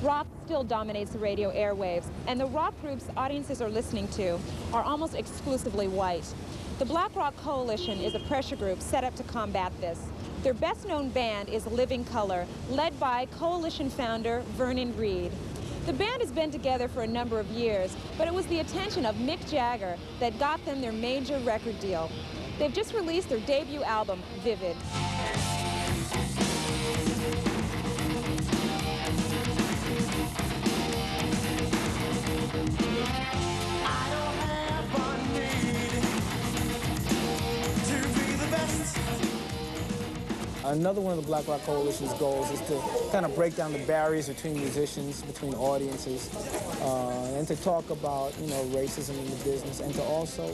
Rock still dominates the radio airwaves, and the rock groups audiences are listening to are almost exclusively white. The Black Rock Coalition is a pressure group set up to combat this. Their best-known band is Living Color, led by Coalition founder Vernon Reid. The band has been together for a number of years, but it was the attention of Mick Jagger that got them their major record deal. They've just released their debut album, Vivid. Another one of the Black Rock Coalition's goals is to kind of break down the barriers between musicians, between audiences, and to talk about, racism in the business, and to also,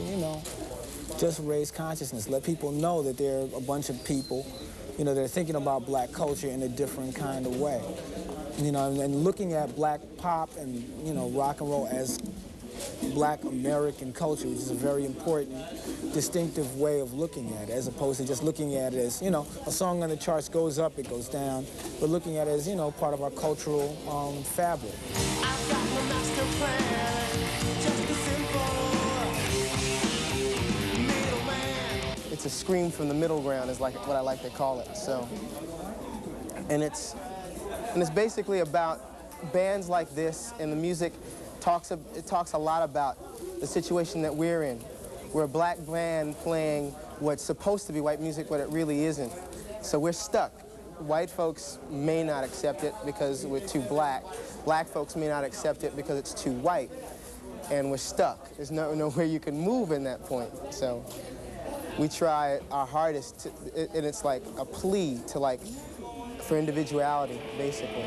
just raise consciousness, let people know that there are a bunch of people, they're thinking about black culture in a different kind of way. And looking at black pop and, rock and roll as black American culture, which is a very important, distinctive way of looking at it, as opposed to just looking at it as, a song on the charts goes up, it goes down, but looking at it as, part of our cultural fabric. I've got no master plan, just a simple middleman. It's a scream from the middle ground is like what I like to call it. So, and it's basically about bands like this, and the music talks a lot about the situation that we're in. We're a black band playing what's supposed to be white music, but it really isn't. So we're stuck. White folks may not accept it because we're too black. Black folks may not accept it because it's too white. And we're stuck. There's nowhere you can move in that point. So we try our hardest, and it's like a plea to for individuality, basically.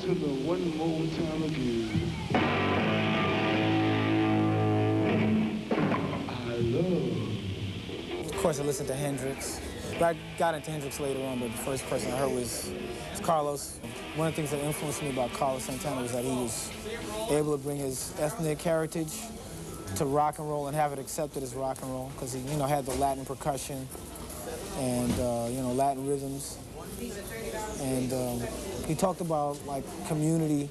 To the one more time again. I love. Of course, I listened to Hendrix. But I got into Hendrix later on, but the first person I heard was Carlos. One of the things that influenced me about Carlos Santana was that he was able to bring his ethnic heritage to rock and roll and have it accepted as rock and roll, because he, had the Latin percussion and, Latin rhythms. And he talked about community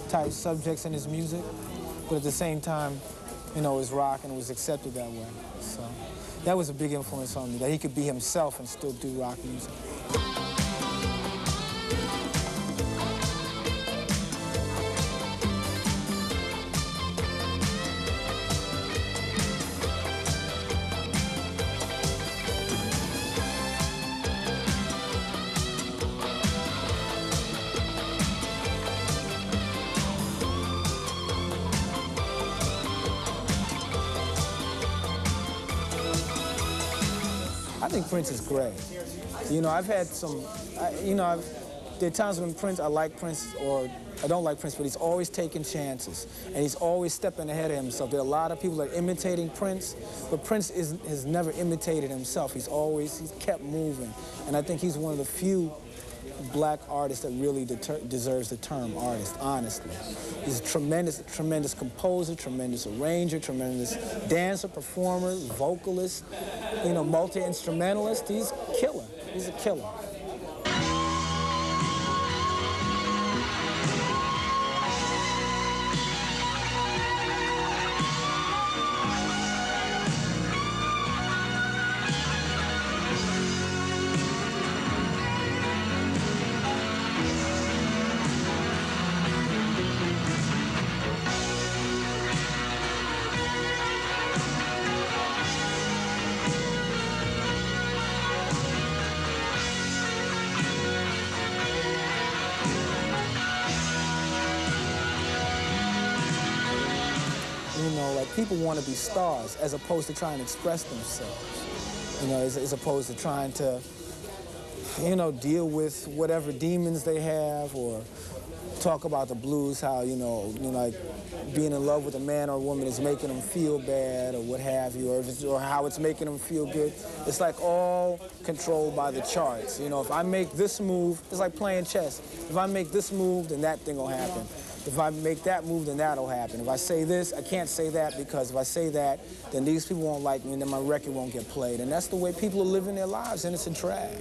type subjects in his music, but at the same time, it was rock and it was accepted that way. So that was a big influence on me, that he could be himself and still do rock music. I think Prince is great. I've had some, there are times when I like Prince or I don't like Prince, but he's always taking chances and he's always stepping ahead of himself. There are a lot of people that are imitating Prince, but Prince has never imitated himself. He's kept moving. And I think he's one of the few black artists that really deserves the term artist, honestly. He's a tremendous composer, tremendous arranger, tremendous dancer, performer, vocalist, multi-instrumentalist. He's a killer. He's a killer. people want to be stars as opposed to trying to express themselves. You know, as opposed to trying to, you know, deal with whatever demons they have, or talk about the blues, how, you know, like being in love with a man or a woman is making them feel bad or what have you, or how it's making them feel good. It's like all controlled by the charts. You know, if I make this move, it's like playing chess. If I make this move, then that thing will happen. If I make that move, then that'll happen. If I say this, I can't say that, because if I say that, then these people won't like me, and then my record won't get played. And that's the way people are living their lives, and it's a drag.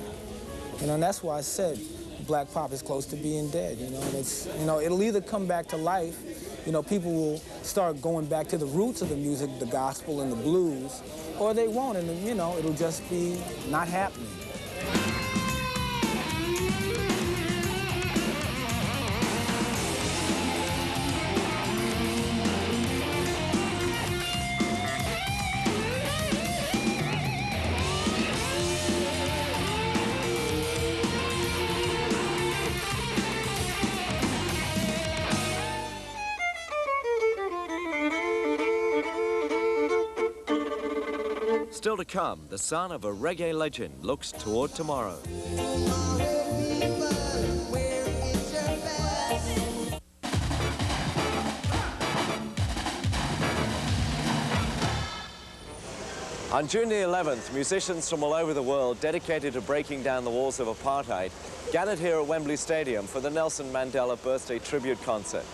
You know, and that's why I said black pop is close to being dead, you know, and it's, you know, it'll either come back to life, you know, people will start going back to the roots of the music, the gospel and the blues, or they won't, and, you know, it'll just be not happening. Still to come, the son of a reggae legend looks toward tomorrow. On June the 11th, musicians from all over the world dedicated to breaking down the walls of apartheid gathered here at Wembley Stadium for the Nelson Mandela birthday tribute concert.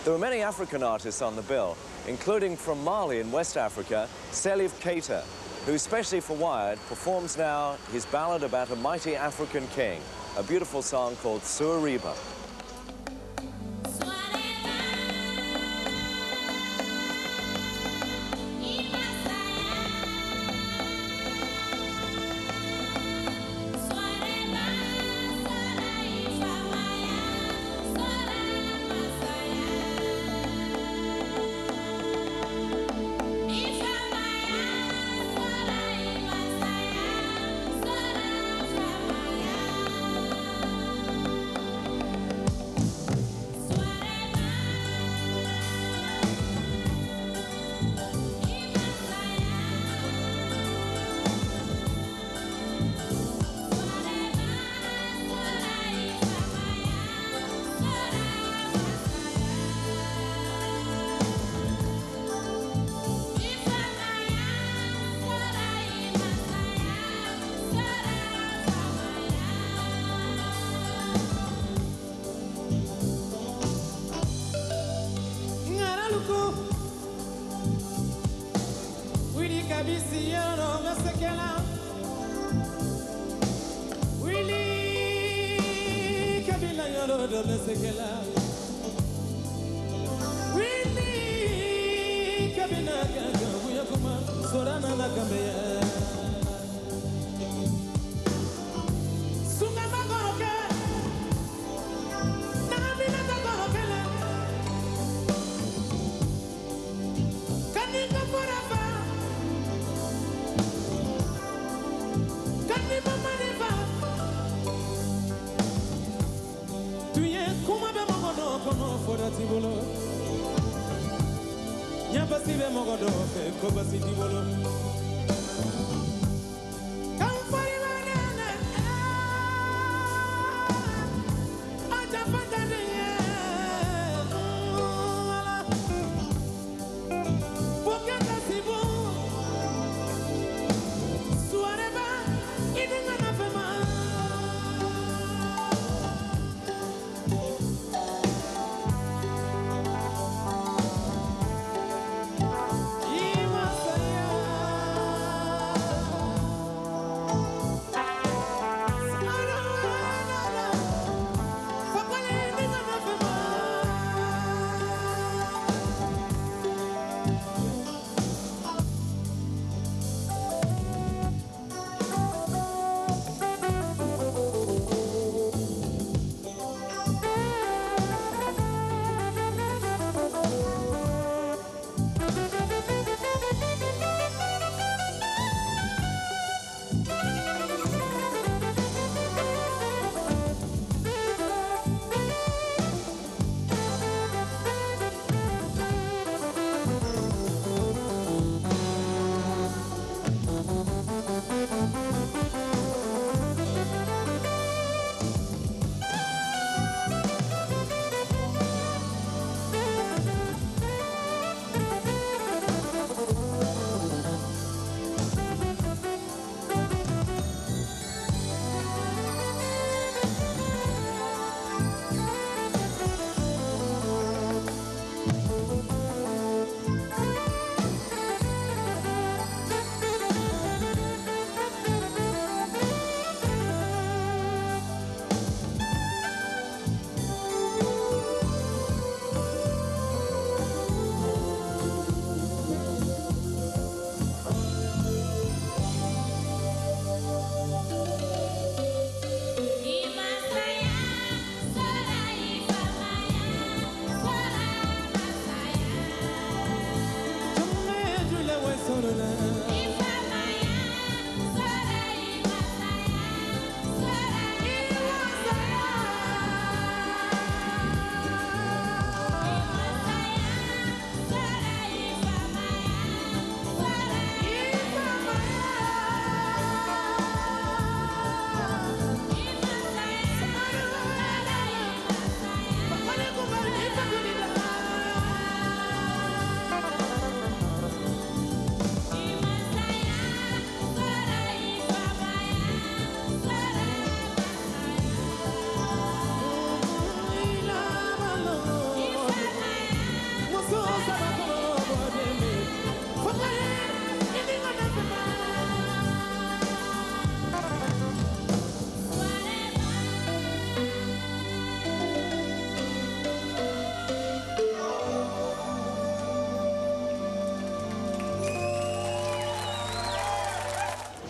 There were many African artists on the bill, including from Mali in West Africa, Salif Keita, who, specially for Wired, performs now his ballad about a mighty African king, a beautiful song called Suariba.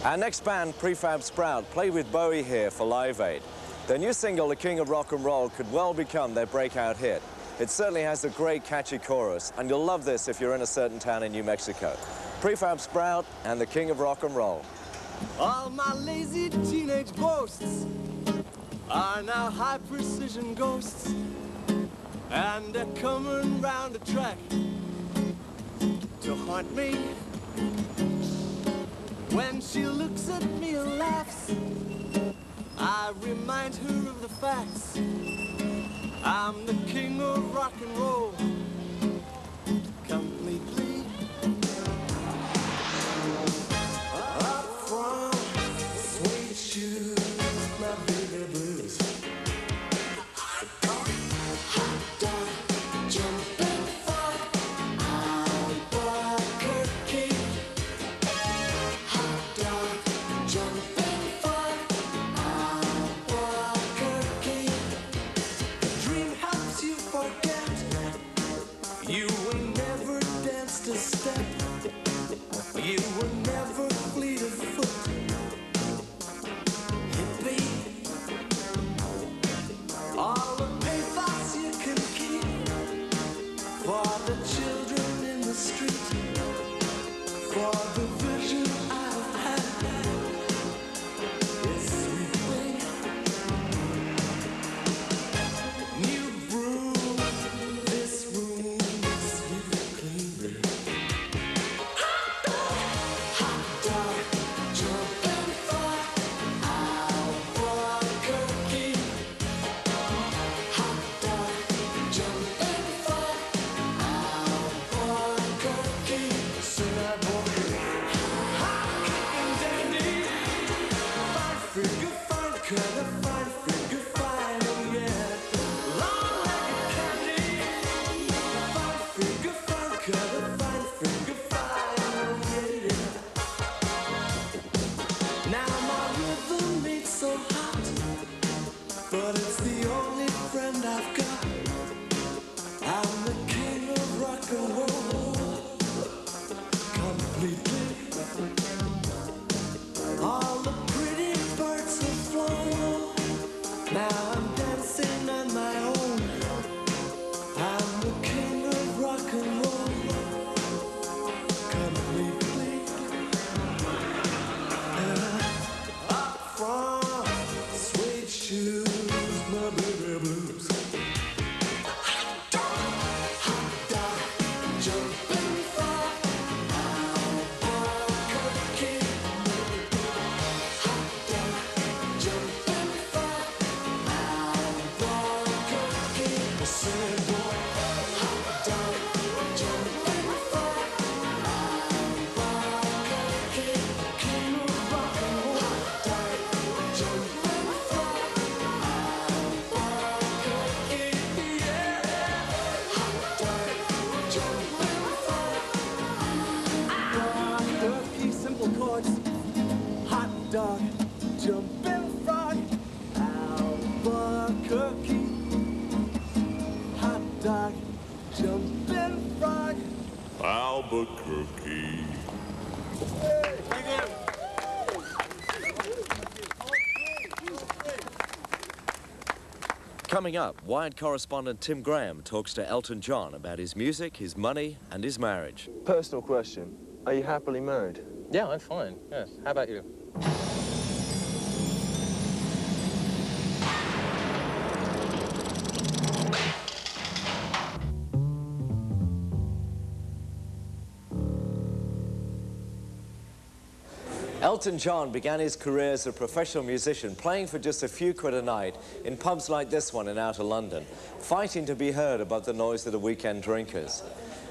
Our next band, Prefab Sprout, played with Bowie here for Live Aid. Their new single, The King of Rock and Roll, could well become their breakout hit. It certainly has a great catchy chorus, and you'll love this if you're in a certain town in New Mexico. Prefab Sprout and The King of Rock and Roll. All my lazy teenage ghosts are now high-precision ghosts, and they're coming round the track to haunt me. When she looks at me and laughs, I remind her of the facts. I'm the king of rock and roll, completely. Up from suede shoes, my baby blues. Hot dog, jumping frog, Albuquerque. Hot dog, jumping frog, Albuquerque. Dream helps you forget. You will never dance a step. You will never fleet of foot. Hippie. All the pathos you can keep for the children in the street, for the vision I've had. It's sweet thing. New broom, this room is sweet clean. Hot dog, jumping for Albuquerque. Hot dog, jumping for Albuquerque. Sinner boy, hot kicking dandy. Fine figure, fine color, fine figure, fine, oh yeah. Long-legged candy. Fine figure, fine color, fine figure, fine, oh yeah. Now my rhythm ain't so hot, but it's the only friend I've got. I'm the king of rock and roll, completely. All the pretty birds have flown. Now I'm dancing on my own. I'm the king of rock and roll, completely. Up from suede shoes, my baby blues. Hot dog, jumping for Albuquerque. Hot dog, jumping for Albuquerque. Silly boy. Hot dog, jumping for Albuquerque. King of rock and roll. Hot dog, jumping for Albuquerque. Yeah. Hot dog, jumping for Albuquerque. Simple chords. Hot dog, jumping frog, Albuquerque. Hot dog, jumping frog. Albuquerque. Coming up, Wired correspondent Tim Graham talks to Elton John about his music, his money, and his marriage. Personal question. Are you happily married? Yeah, I'm fine, yes. How about you? Elton John began his career as a professional musician, playing for just a few quid a night in pubs like this one in outer London, fighting to be heard above the noise of the weekend drinkers.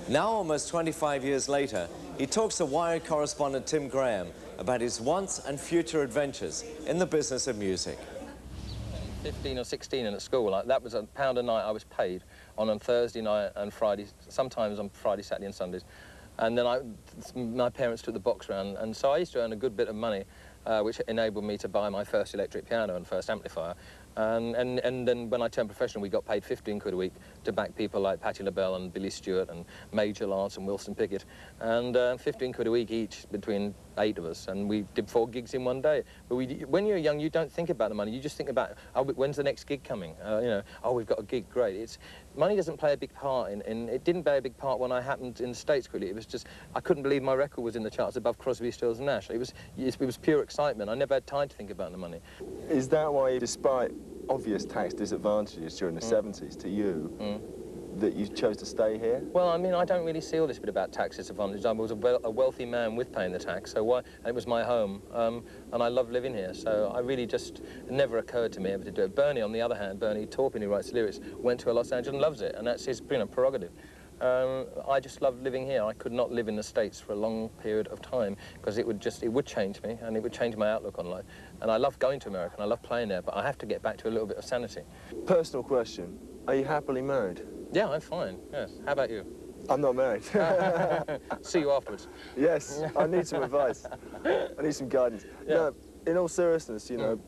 Now, almost 25 years later, he talks to Wired correspondent Tim Graham about his once and future adventures in the business of music. 15 or 16 and at school, that was £1 a night I was paid on a Thursday night and Friday, sometimes on Friday, Saturday and Sundays. And then my parents took the box round, and so I used to earn a good bit of money, which enabled me to buy my first electric piano and first amplifier. And then when I turned professional, we got paid 15 quid a week to back people like Patti LaBelle and Billy Stewart and Major Lance and Wilson Pickett. And 15 quid a week each between 8 of us. And we did 4 gigs in one day. But when you're young, you don't think about the money. You just think about, oh, when's the next gig coming? You know, oh, we've got a gig, great. Money doesn't play a big part it didn't play a big part when I happened in the States, really. It was just, I couldn't believe my record was in the charts above Crosby, Stills and Nash. It was pure excitement. I never had time to think about the money. Is that why, despite obvious tax disadvantages during the 70s to you, that you chose to stay here? Well, I mean, I don't really see all this bit about tax disadvantage. I was a wealthy man with paying the tax, so why? And it was my home, and I love living here. So I really just, it never occurred to me ever to do it. Bernie, on the other hand, Bernie Taupin, who writes lyrics, went to Los Angeles and loves it, and that's his, prerogative. I just love living here. I could not live in the States for a long period of time because it would change me and it would change my outlook on life. And I love going to America and I love playing there, but I have to get back to a little bit of sanity. Personal question, are you happily married? Yeah, I'm fine, yes. How about you? I'm not married. See you afterwards. Yes, I need some advice. I need some guidance. Yeah. No, in all seriousness, you know,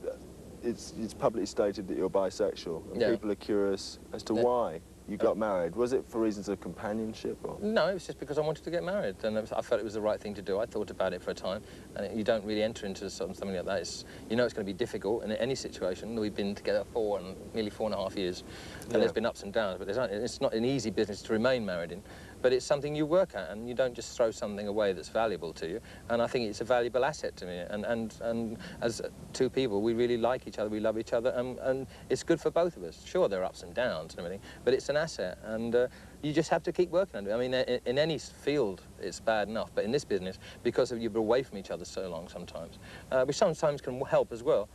it's publicly stated that you're bisexual, and people are curious as to why you got married. Was it for reasons of companionship, or? No, it was just because I wanted to get married, and I felt it was the right thing to do. I thought about it for a time, and you don't really enter into something like that. You know it's going to be difficult in any situation. We've been together nearly 4.5 years, and there's been ups and downs, but it's not an easy business to remain married in. But it's something you work at, and you don't just throw something away that's valuable to you. And I think it's a valuable asset to me. And as two people, we really like each other, we love each other, and it's good for both of us. Sure, there are ups and downs and everything, but it's an asset, and you just have to keep working on it. I mean, in any field, it's bad enough, but in this business, because you're away from each other so long sometimes, which sometimes can help as well,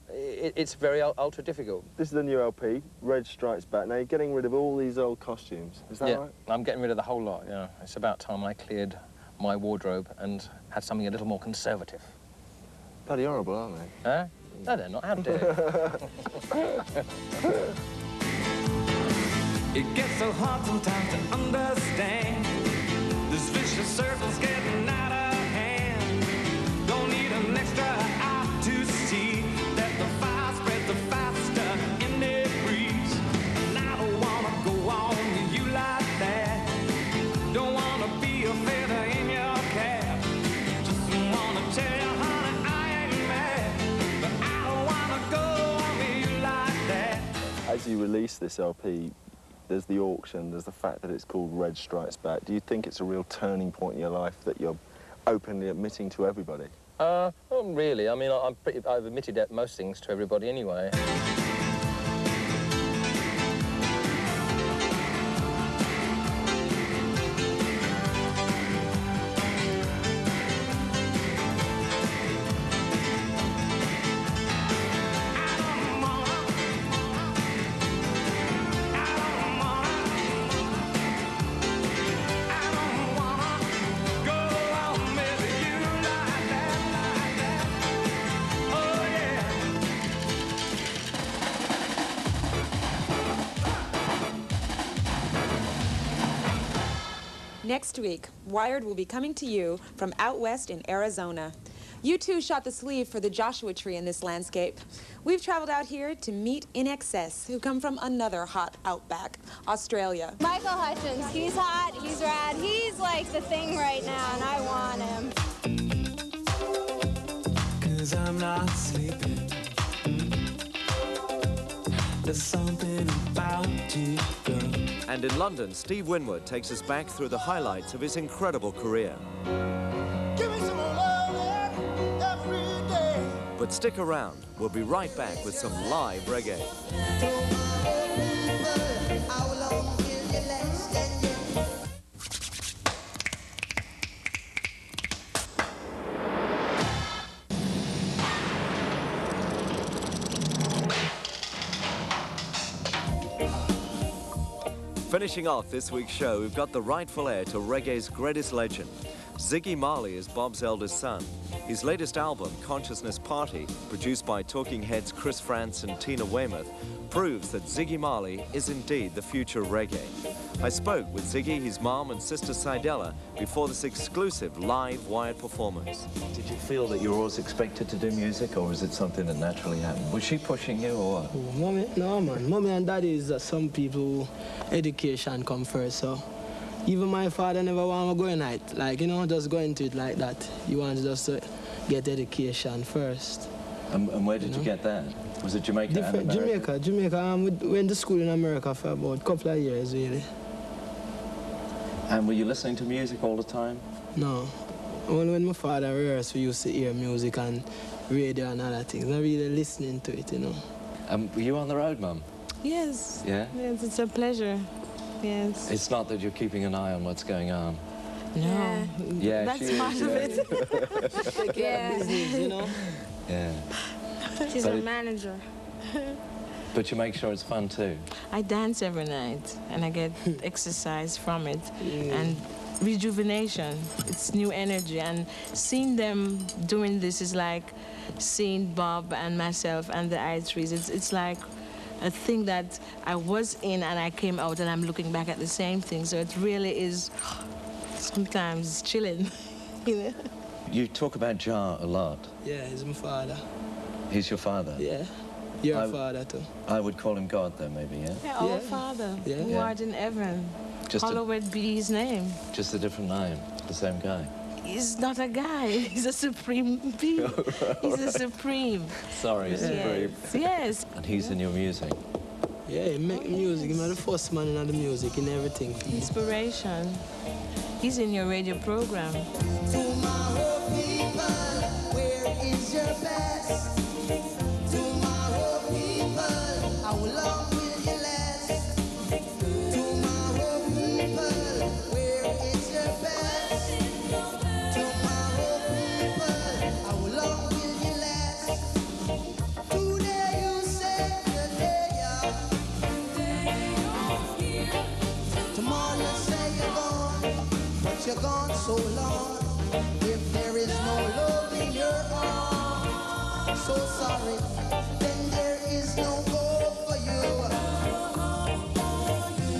it's very ultra difficult. This is the new LP, Red Strikes Back. Now you're getting rid of all these old costumes, is that right? I'm getting rid of the whole lot, yeah. It's about time I cleared my wardrobe and had something a little more conservative. Bloody horrible, aren't they? Huh? No, they're not. How dare you? It gets so hard sometimes to understand. This vicious circle's getting out of hand. Don't need an extra eye to see that the fire spreads the faster in the breeze. And I don't wanna go on with you like that. Don't wanna be a feather in your cap. Just wanna tell you, honey, I ain't mad, but I don't wanna go on with you like that. As you release this LP, there's the auction, there's the fact that it's called Red Strikes Back. Do you think it's a real turning point in your life that you're openly admitting to everybody? Not really. I mean, I've admitted that most things to everybody anyway. Next week, Wired will be coming to you from out west in Arizona. U2 shot the sleeve for the Joshua Tree in this landscape. We've traveled out here to meet In Excess, who come from another hot outback, Australia. Michael Hutchins, he's hot, he's rad, he's like the thing right now, and I want him. 'Cause I'm not sleeping. There's something about you, girl. And in London, Steve Winwood takes us back through the highlights of his incredible career. Give me some more love every day. But stick around, we'll be right back with some live reggae. Finishing off this week's show, we've got the rightful heir to reggae's greatest legend. Ziggy Marley is Bob's eldest son. His latest album, Consciousness Party, produced by Talking Heads Chris Frantz and Tina Weymouth, proves that Ziggy Marley is indeed the future of reggae. I spoke with Ziggy, his mom and sister Sidella before this exclusive live Wired performance. Did you feel that you were always expected to do music, or was it something that naturally happened? Was she pushing you, or what? Oh, mommy, no man, mommy and daddy is some people education come first, so even my father never want to go in it, like, you know, just go into it like that. He wants just to get education first. And where did you get that? Was it Jamaica and America? Jamaica. We went to school in America for about a couple of years, really. And were you listening to music all the time? No. Only when my father rehearsed, we used to hear music and radio and other things. Not really listening to it, you know. Were you on the road, Mum? Yes. Yeah? Yes, it's a pleasure. Yes. It's not that you're keeping an eye on what's going on. No. Yeah, that's part of it. Take care of business, you know. Yeah. She's a manager. But you make sure it's fun too. I dance every night, and I get exercise from it, and rejuvenation. It's new energy, and seeing them doing this is like seeing Bob and myself and the I3s. It's like a thing that I was in, and I came out, and I'm looking back at the same thing. So it really is sometimes chilling, you know. You talk about Jah a lot. Yeah, he's my father. He's your father? Yeah. Your father too. I would call him God though, maybe, yeah? Yeah, our Father, who art in heaven. Hallowed be his name. Just a different name, the same guy. He's not a guy, he's a supreme being. He's a supreme. Sorry, supreme. Yes. And he's in your music. Yeah, he make music. He's the first man in the music, in everything. Inspiration. He's in your radio program. Tomorrow, people, where is your best? Tomorrow, people, how long will you last? Tomorrow, people, where is your best? Tomorrow, people, how long will you last? Today you say your day off. Tomorrow you say you're gone, but you're gone so long. If there is no love in your arms, so sorry, then there is no hope for you.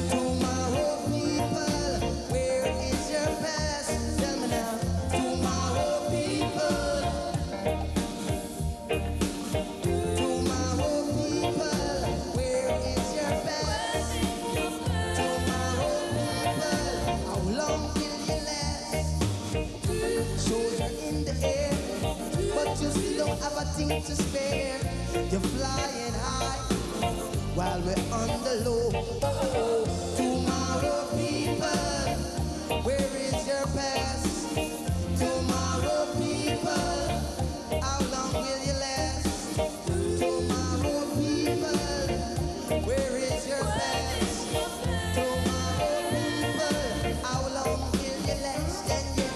Tomorrow, people, where is your past? Tell me now. Tomorrow, people. Tomorrow, people, where is your past? Tomorrow, people, how long will you last? Soldier in the air, but you still don't have a thing to spare. You're flying high while we're on the low. Tomorrow, people, where is your past? Tomorrow, people, how long will you last? Tomorrow, people, where is your past? Tomorrow, people, how long will you last? And yeah.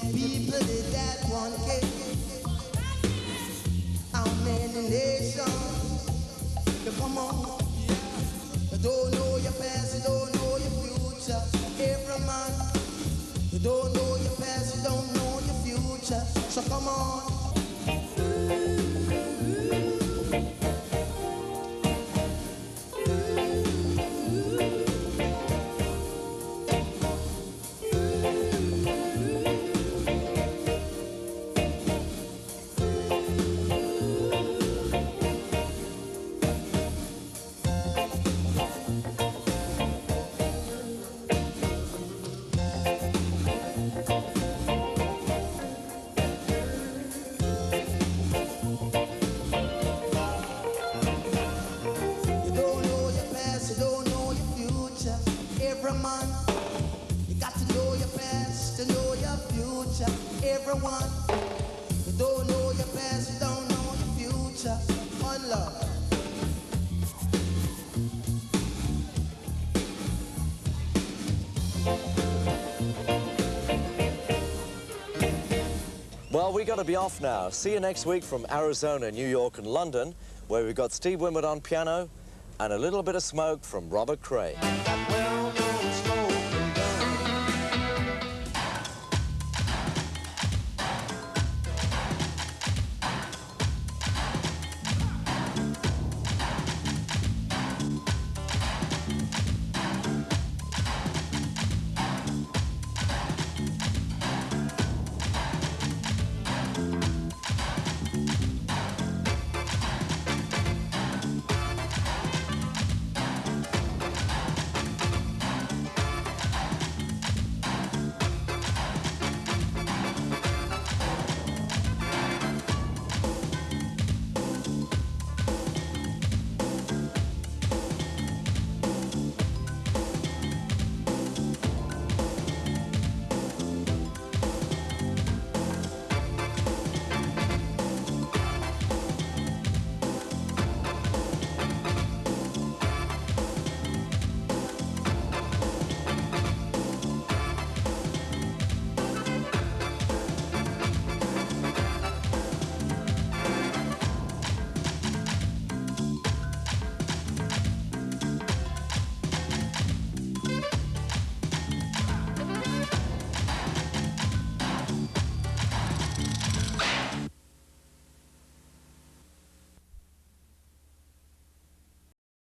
many people did that one cake? How many nations? Come on. You don't know your past, you don't know your future. Every man, you don't know your past, you don't know your future. So come on. Everyone, you don't know your past, you don't know your future. One love. Well, we got to be off now. See you next week from Arizona, New York, and London, where we've got Steve Winwood on piano and a little bit of smoke from Robert Cray.